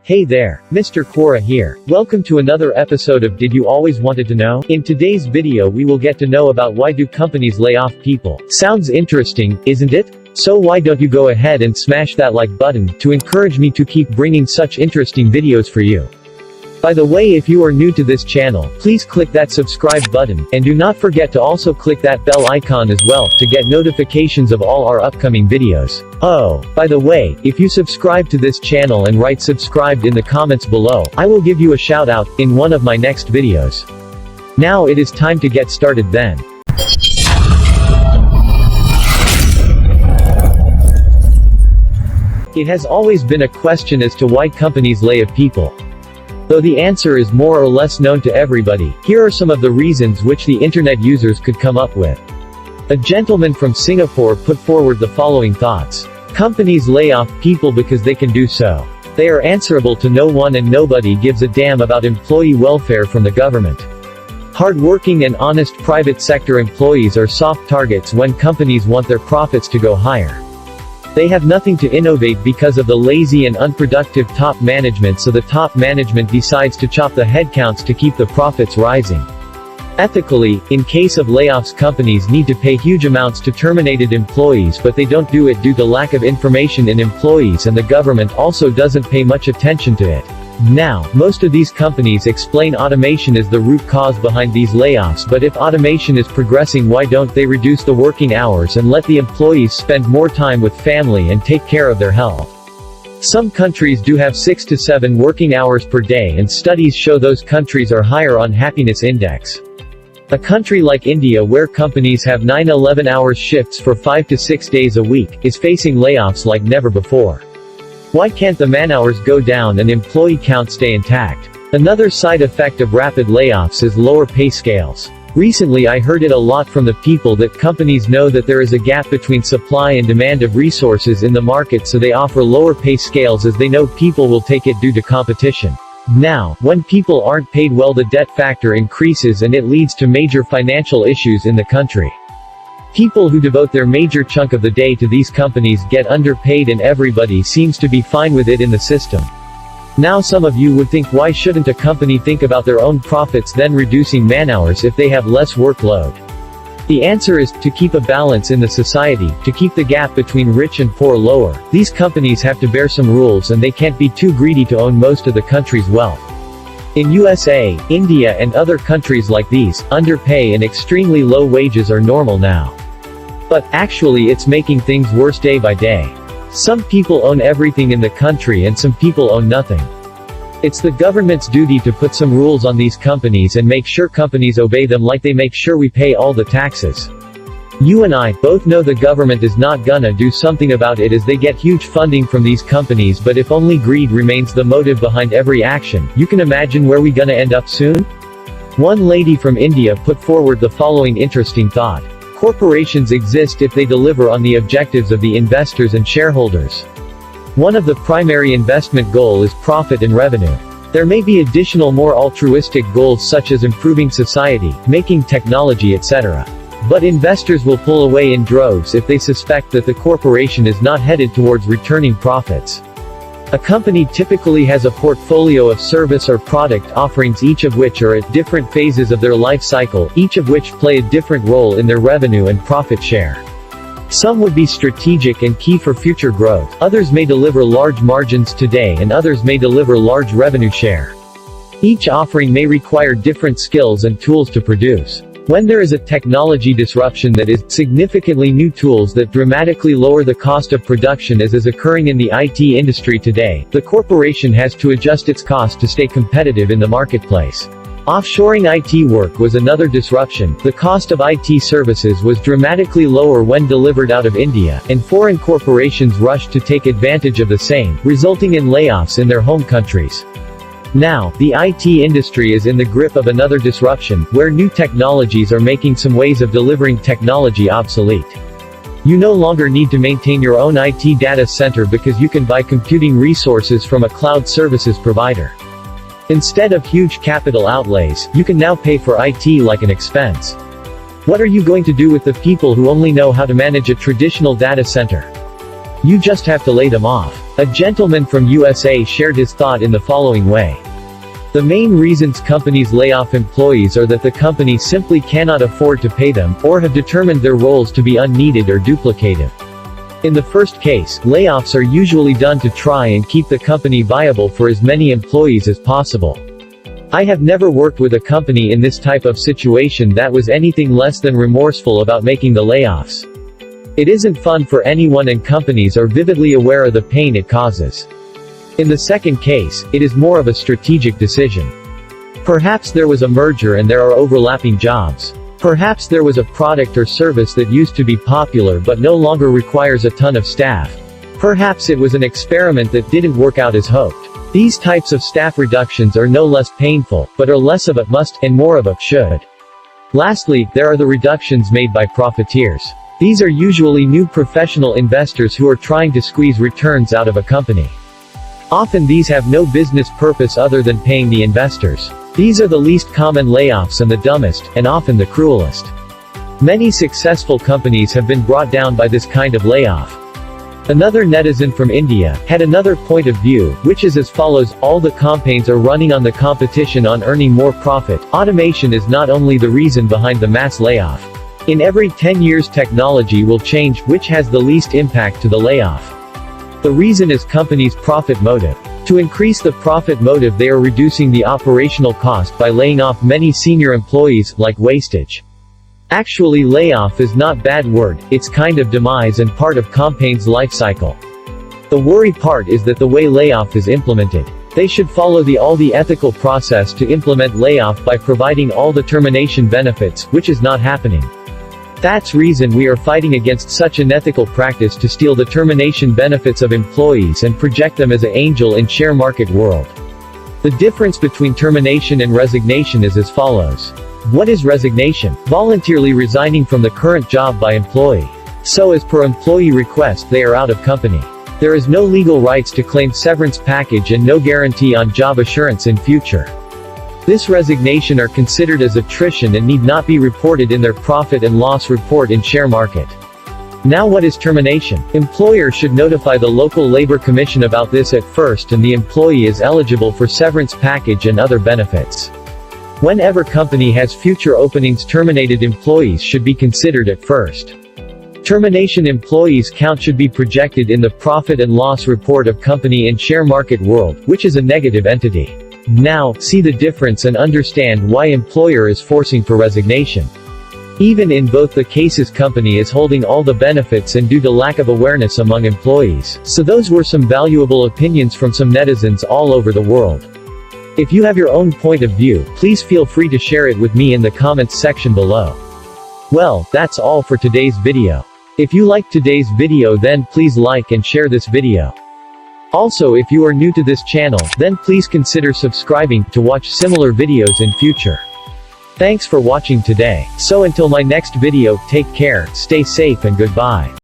Hey there, MrQuora here. Welcome to another episode of Did You Always Wanted to Know? In today's video we will get to know about why do companies lay off people. Sounds interesting, isn't it? So why don't you go ahead and smash that like button, to encourage me to keep bringing such interesting videos for you. By the way, if you are new to this channel, please click that subscribe button, and do not forget to also click that bell icon as well, to get notifications of all our upcoming videos. Oh, by the way, if you subscribe to this channel and write subscribed in the comments below, I will give you a shout out in one of my next videos. Now it is time to get started then. It has always been a question as to why companies lay off people. Though the answer is more or less known to everybody, here are some of the reasons which the internet users could come up with. A gentleman from Singapore put forward the following thoughts. Companies lay off people because they can do so. They are answerable to no one and nobody gives a damn about employee welfare from the government. Hardworking and honest private sector employees are soft targets when companies want their profits to go higher. They have nothing to innovate because of the lazy and unproductive top management, so the top management decides to chop the headcounts to keep the profits rising. Ethically, in case of layoffs, companies need to pay huge amounts to terminated employees, but they don't do it due to lack of information in employees, and the government also doesn't pay much attention to it. Now, most of these companies explain automation is the root cause behind these layoffs, but if automation is progressing, why don't they reduce the working hours and let the employees spend more time with family and take care of their health? Some countries do have 6 to 7 working hours per day, and studies show those countries are higher on happiness index. A country like India, where companies have 9-11 hours shifts for 5 to 6 days a week, is facing layoffs like never before. Why can't the man-hours go down and employee count stay intact? Another side effect of rapid layoffs is lower pay scales. Recently I heard it a lot from the people that companies know that there is a gap between supply and demand of resources in the market, so they offer lower pay scales as they know people will take it due to competition. Now, when people aren't paid well, the debt factor increases and it leads to major financial issues in the country. People who devote their major chunk of the day to these companies get underpaid, and everybody seems to be fine with it in the system. Now some of you would think, why shouldn't a company think about their own profits then reducing man-hours if they have less workload? The answer is, to keep a balance in the society, to keep the gap between rich and poor lower. These companies have to bear some rules, and they can't be too greedy to own most of the country's wealth. In USA, India and other countries like these, underpay and extremely low wages are normal now. But, actually it's making things worse day by day. Some people own everything in the country and some people own nothing. It's the government's duty to put some rules on these companies and make sure companies obey them, like they make sure we pay all the taxes. You and I both know the government is not gonna do something about it as they get huge funding from these companies, but if only greed remains the motive behind every action, you can imagine where we gonna end up soon? One lady from India put forward the following interesting thought. Corporations exist if they deliver on the objectives of the investors and shareholders. One of the primary investment goal is profit and revenue. There may be additional more altruistic goals such as improving society, making technology, etc. But investors will pull away in droves if they suspect that the corporation is not headed towards returning profits. A company typically has a portfolio of service or product offerings, each of which are at different phases of their life cycle, each of which play a different role in their revenue and profit share. Some would be strategic and key for future growth, others may deliver large margins today, and others may deliver large revenue share. Each offering may require different skills and tools to produce. When there is a technology disruption, that is, significantly new tools that dramatically lower the cost of production, as is occurring in the IT industry today, the corporation has to adjust its cost to stay competitive in the marketplace. Offshoring IT work was another disruption. The cost of IT services was dramatically lower when delivered out of India, and foreign corporations rushed to take advantage of the same, resulting in layoffs in their home countries. Now, the IT industry is in the grip of another disruption, where new technologies are making some ways of delivering technology obsolete. You no longer need to maintain your own IT data center because you can buy computing resources from a cloud services provider. Instead of huge capital outlays, you can now pay for IT like an expense. What are you going to do with the people who only know how to manage a traditional data center? You just have to lay them off. A gentleman from USA shared his thought in the following way. The main reasons companies lay off employees are that the company simply cannot afford to pay them, or have determined their roles to be unneeded or duplicative. In the first case, layoffs are usually done to try and keep the company viable for as many employees as possible. I have never worked with a company in this type of situation that was anything less than remorseful about making the layoffs. It isn't fun for anyone, and companies are vividly aware of the pain it causes. In the second case, it is more of a strategic decision. Perhaps there was a merger and there are overlapping jobs. Perhaps there was a product or service that used to be popular but no longer requires a ton of staff. Perhaps it was an experiment that didn't work out as hoped. These types of staff reductions are no less painful, but are less of a must and more of a should. Lastly, there are the reductions made by profiteers. These are usually new professional investors who are trying to squeeze returns out of a company. Often these have no business purpose other than paying the investors. These are the least common layoffs and the dumbest, and often the cruelest. Many successful companies have been brought down by this kind of layoff. Another netizen from India had another point of view, which is as follows: all the companies are running on the competition on earning more profit. Automation is not only the reason behind the mass layoff. In every 10 years technology will change, which has the least impact to the layoff. The reason is companies' profit motive. To increase the profit motive, they are reducing the operational cost by laying off many senior employees, like wastage. Actually, layoff is not bad word, it's kind of demise and part of companies' life cycle. The worry part is that the way layoff is implemented. They should follow all the ethical process to implement layoff by providing all the termination benefits, which is not happening. That's reason we are fighting against such unethical practice to steal the termination benefits of employees and project them as an angel in share market world. The difference between termination and resignation is as follows. What is resignation? Voluntarily resigning from the current job by employee. So as per employee request they are out of company. There is no legal rights to claim severance package and no guarantee on job assurance in future. This resignation are considered as attrition and need not be reported in their profit and loss report in share market. Now what is termination? Employer should notify the local labor commission about this at first, and the employee is eligible for severance package and other benefits. Whenever company has future openings, terminated employees should be considered at first. Termination employees count should be projected in the profit and loss report of company in share market world, which is a negative entity. Now, see the difference and understand why employer is forcing for resignation. Even in both the cases, company is holding all the benefits and due to lack of awareness among employees. So those were some valuable opinions from some netizens all over the world. If you have your own point of view, please feel free to share it with me in the comments section below. Well, that's all for today's video. If you liked today's video, then please like and share this video. Also, if you are new to this channel, then please consider subscribing to watch similar videos in future. Thanks for watching today. So until my next video, take care, stay safe and goodbye.